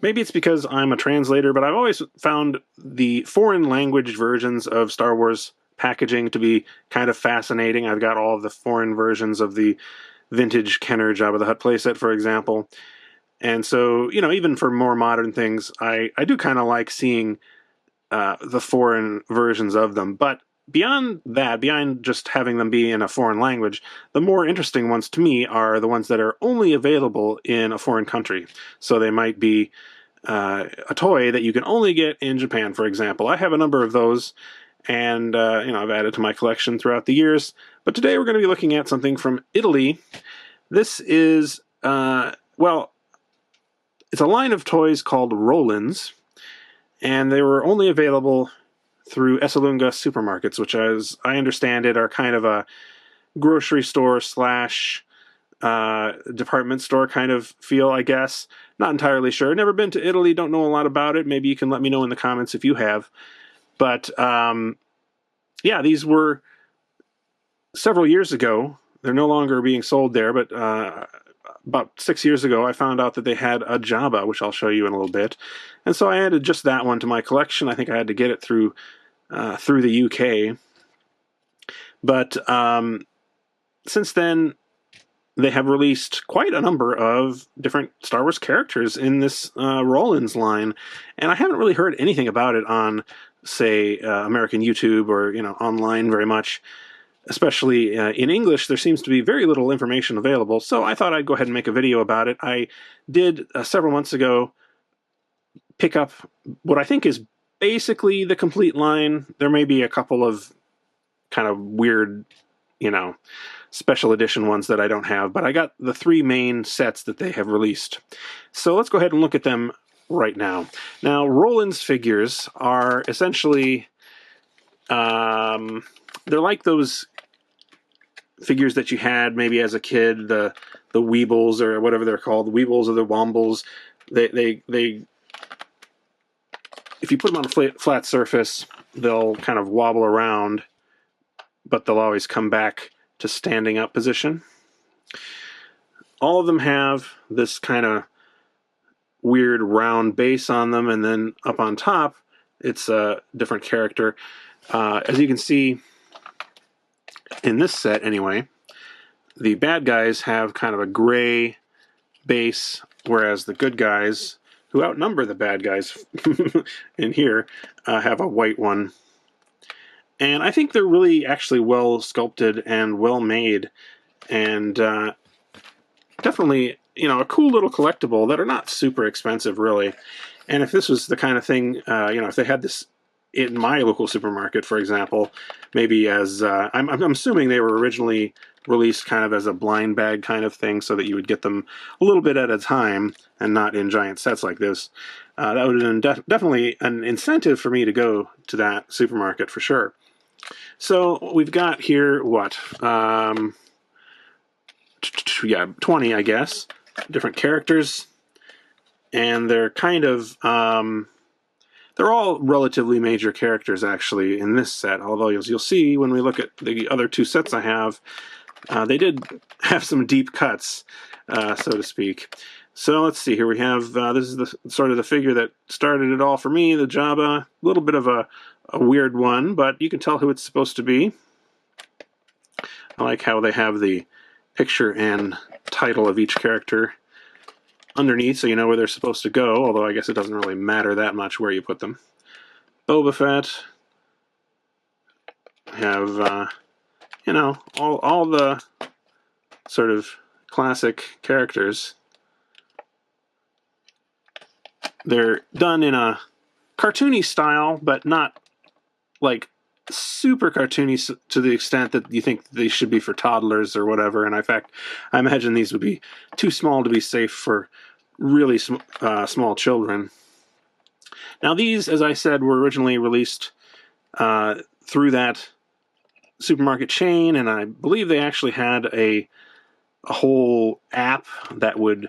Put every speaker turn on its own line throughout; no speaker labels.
Maybe it's because I'm a translator, but I've always found the foreign language versions of Star Wars packaging to be kind of fascinating. I've got all of the foreign versions of the vintage Kenner Jabba the Hutt playset, for example. And so, even for more modern things, I do kind of like seeing the foreign versions of them. But beyond that, beyond just having them be in a foreign language, the more interesting ones to me are the ones that are only available in a foreign country. So they might be a toy that you can only get in Japan, for example. I have a number of those, and I've added to my collection throughout the years. But today we're going to be looking at something from Italy. This is, it's a line of toys called Rollinz, and they were only available through Esselunga supermarkets, which, as I understand it, are kind of a grocery store slash department store kind of feel, I guess. Not entirely sure. Never been to Italy, don't know a lot about it. Maybe you can let me know in the comments if you have. But, yeah, these were several years ago. They're no longer being sold there, but about 6 years ago, I found out that they had a Jabba, which I'll show you in a little bit. And so I added just that one to my collection. I think I had to get it through the UK. But since then, they have released quite a number of different Star Wars characters in this Rollinz line. And I haven't really heard anything about it on, say, American YouTube or, online very much. Especially in English, there seems to be very little information available, so I thought I'd go ahead and make a video about it. I did, several months ago, pick up what I think is basically the complete line. There may be a couple of kind of weird, special edition ones that I don't have, but I got the 3 main sets that they have released. So let's go ahead and look at them right now. Now, Rollinz figures are essentially, they're like those figures that you had maybe as a kid, the Weebles or whatever they're called, the Weebles or the Wombles. They if you put them on a flat surface, they'll kind of wobble around, but they'll always come back to standing up position. All of them have this kind of weird round base on them, and then up on top, it's a different character. As you can see, in this set anyway, the bad guys have kind of a gray base, whereas the good guys, who outnumber the bad guys in here, have a white one. And I think they're really actually well sculpted and well made, and definitely, a cool little collectible that are not super expensive, really. And if this was the kind of thing, if they had this in my local supermarket, for example, maybe as, I'm assuming they were originally released kind of as a blind bag kind of thing, so that you would get them a little bit at a time and not in giant sets like this. That would have been definitely an incentive for me to go to that supermarket for sure. So we've got here, what? Yeah, 20, I guess, different characters. And they're kind of, they're all relatively major characters, actually, in this set. Although, as you'll see when we look at the other 2 sets I have, they did have some deep cuts, so to speak. So let's see, here we have, this is the sort of the figure that started it all for me, the Jabba. A little bit of a weird one, but you can tell who it's supposed to be. I like how they have the picture and title of each character underneath, so you know where they're supposed to go, although I guess it doesn't really matter that much where you put them. Boba Fett. Have, all the sort of classic characters. They're done in a cartoony style, but not, like, super cartoony to the extent that you think they should be for toddlers or whatever. And in fact, I imagine these would be too small to be safe for really small children. Now these, as I said, were originally released through that supermarket chain, and I believe they actually had a whole app that would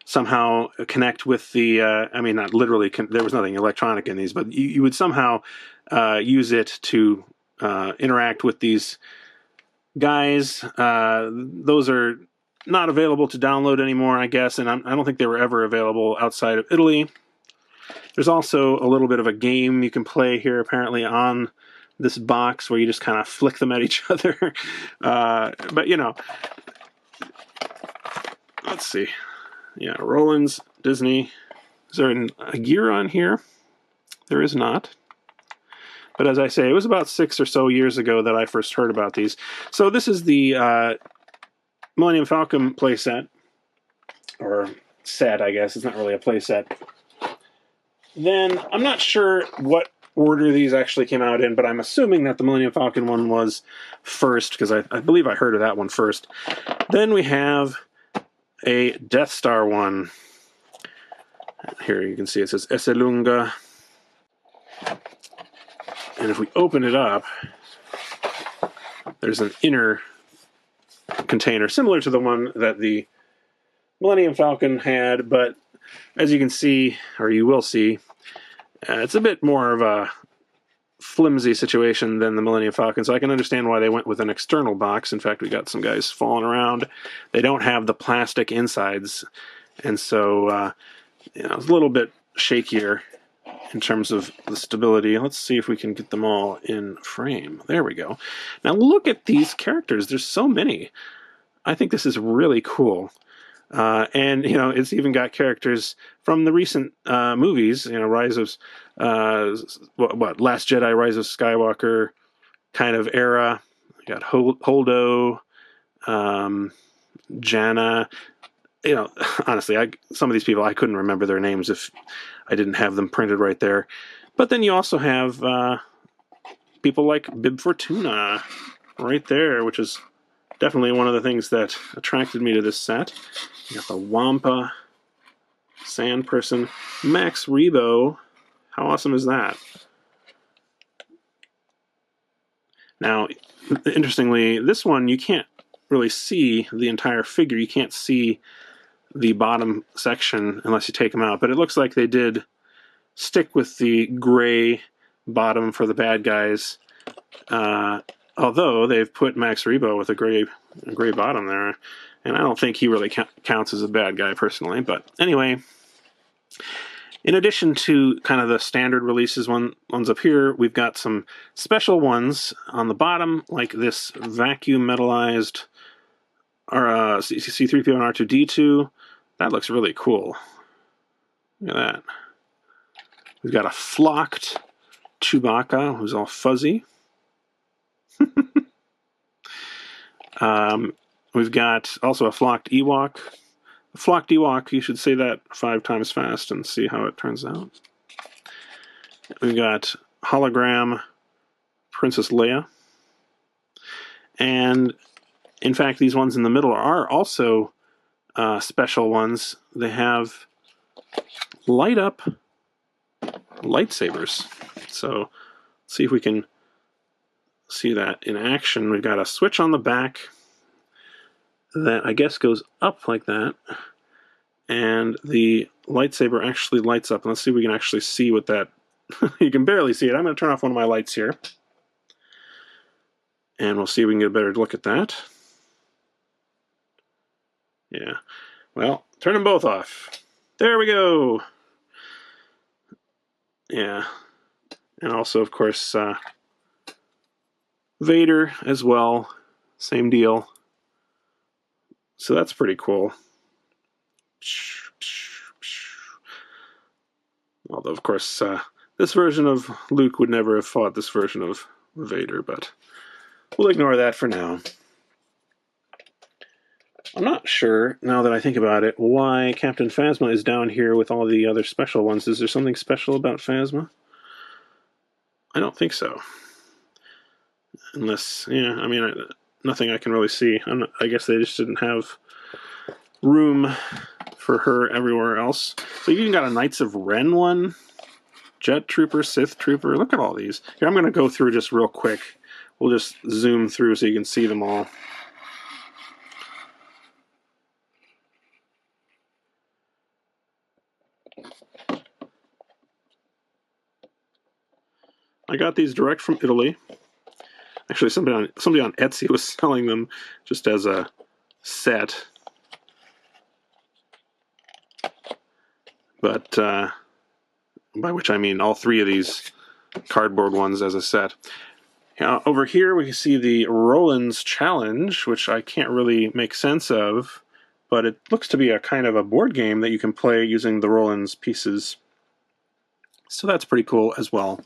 somehow connect with the, I mean, not literally, there was nothing electronic in these, but you would somehow use it to interact with these guys. Those are not available to download anymore, I guess, and I don't think they were ever available outside of Italy. There's also a little bit of a game you can play here, apparently, on this box where you just kind of flick them at each other. But, you know, let's see. Yeah, Rollinz, Disney. Is there a year on here? There is not. But as I say, it was about 6 or so years ago that I first heard about these. So this is the Millennium Falcon playset. Or set, I guess. It's not really a playset. Then, I'm not sure what order these actually came out in, but I'm assuming that the Millennium Falcon one was first, because I believe I heard of that one first. Then we have a Death Star one. Here you can see it says Esselunga. And if we open it up, there's an inner container similar to the one that the Millennium Falcon had, but as you can see, or you will see, it's a bit more of a flimsy situation than the Millennium Falcon, so I can understand why they went with an external box. In fact, we got some guys falling around. They don't have the plastic insides, and so you know, it's a little bit shakier in terms of the stability. Let's see if we can get them all in frame. There we go. Now look at these characters. There's so many. I think this is really cool. And, you know, it's even got characters from the recent movies, you know, Rise of, Last Jedi, Rise of Skywalker kind of era. We got Holdo, Janna. You know, honestly, some of these people, I couldn't remember their names if I didn't have them printed right there. But then you also have people like Bib Fortuna right there, which is definitely one of the things that attracted me to this set. You got the Wampa Sand Person, Max Rebo. How awesome is that? Now, interestingly, this one you can't really see the entire figure. You can't see the bottom section unless you take them out, but it looks like they did stick with the gray bottom for the bad guys, although they've put Max Rebo with a gray bottom there, and I don't think he really counts as a bad guy personally. But anyway, in addition to kind of the standard releases ones up here, we've got some special ones on the bottom, like this vacuum metallized C-3PO and R2-D2. That looks really cool. Look at that. We've got a flocked Chewbacca who's all fuzzy. We've got also a flocked Ewok. A flocked Ewok, you should say that 5 times fast and see how it turns out. We've got hologram Princess Leia. And in fact, these ones in the middle are also special ones. They have light up lightsabers. So let's see if we can see that in action. We've got a switch on the back that I guess goes up like that, and the lightsaber actually lights up. And let's see if we can actually see what that... You can barely see it. I'm going to turn off one of my lights here, and we'll see if we can get a better look at that. Yeah. Well, turn them both off. There we go. Yeah. And also, of course, Vader as well. Same deal. So that's pretty cool. Although, of course, this version of Luke would never have fought this version of Vader, but we'll ignore that for now. I'm not sure, now that I think about it, why Captain Phasma is down here with all the other special ones. Is there something special about Phasma? I don't think so. Unless, yeah, I mean, nothing I can really see. I guess they just didn't have room for her everywhere else. So you even got a Knights of Ren one, Jet Trooper, Sith Trooper. Look at all these. Here, I'm going to go through just real quick. We'll just zoom through so you can see them all. I got these direct from Italy. Actually, somebody on Etsy was selling them just as a set. But by which I mean all three of these cardboard ones as a set. Over here we see the Rollinz challenge, which I can't really make sense of, but it looks to be a kind of a board game that you can play using the Rollinz pieces. So that's pretty cool as well.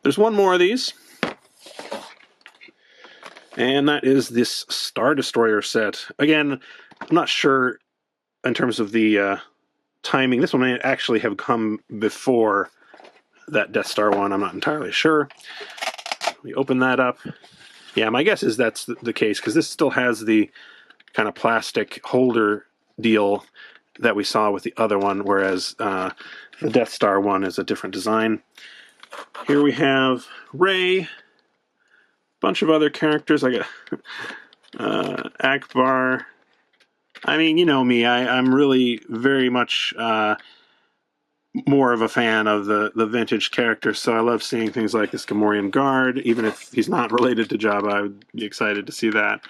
There's one more of these, and that is this Star Destroyer set. Again, I'm not sure in terms of the timing. This one may actually have come before that Death Star one. I'm not entirely sure. We open that up. Yeah, my guess is that's the case, because this still has the kind of plastic holder deal that we saw with the other one, whereas the Death Star one is a different design. Here we have Rey, a bunch of other characters. I got Akbar. I mean, you know me, I'm really very much more of a fan of the vintage characters, so I love seeing things like this Gamorrean guard. Even if he's not related to Jabba, I would be excited to see that.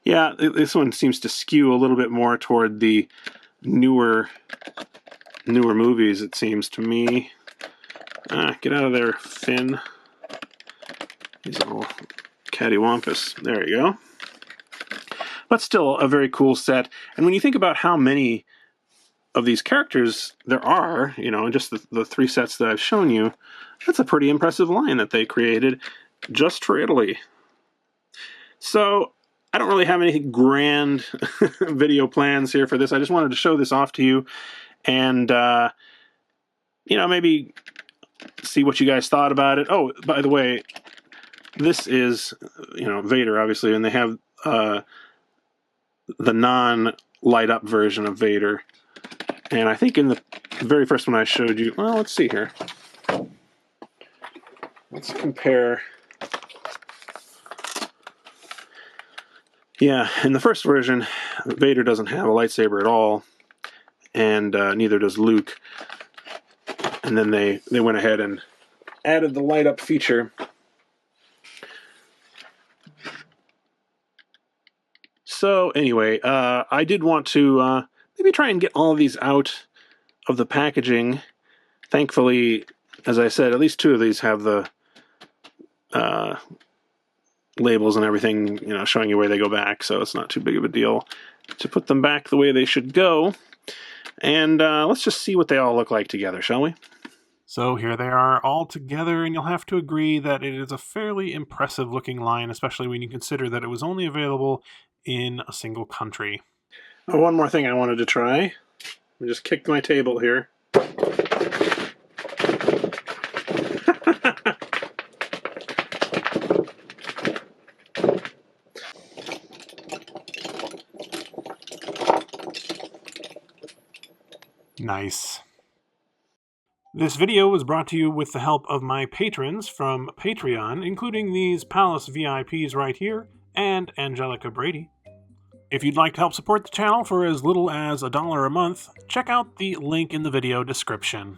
Yeah, this one seems to skew a little bit more toward the newer movies, it seems to me. Get out of there, Finn. He's all cattywampus. There you go. But still a very cool set. And when you think about how many of these characters there are, you know, in just the three sets that I've shown you, that's a pretty impressive line that they created just for Italy. So I don't really have any grand video plans here for this. I just wanted to show this off to you and, you know, maybe see what you guys thought about it. Oh, by the way, this is, you know, Vader, obviously, and they have the non-light up version of Vader. And I think in the very first one I showed you, well, let's see here. Let's compare. Yeah, in the first version, Vader doesn't have a lightsaber at all, and neither does Luke. And then they went ahead and added the light up feature. So anyway, I did want to maybe try and get all of these out of the packaging. Thankfully, as I said, at least two of these have the labels and everything, you know, showing you where they go back, so it's not too big of a deal to put them back the way they should go. And let's just see what they all look like together, shall we? So here they are all together, and you'll have to agree that it is a fairly impressive looking line, especially when you consider that it was only available in a single country. Oh, one more thing I wanted to try. I just kicked my table here. Nice. This video was brought to you with the help of my patrons from Patreon, including these Palace VIPs right here, and Angelica Brady. If you'd like to help support the channel for as little as $1 a month, check out the link in the video description.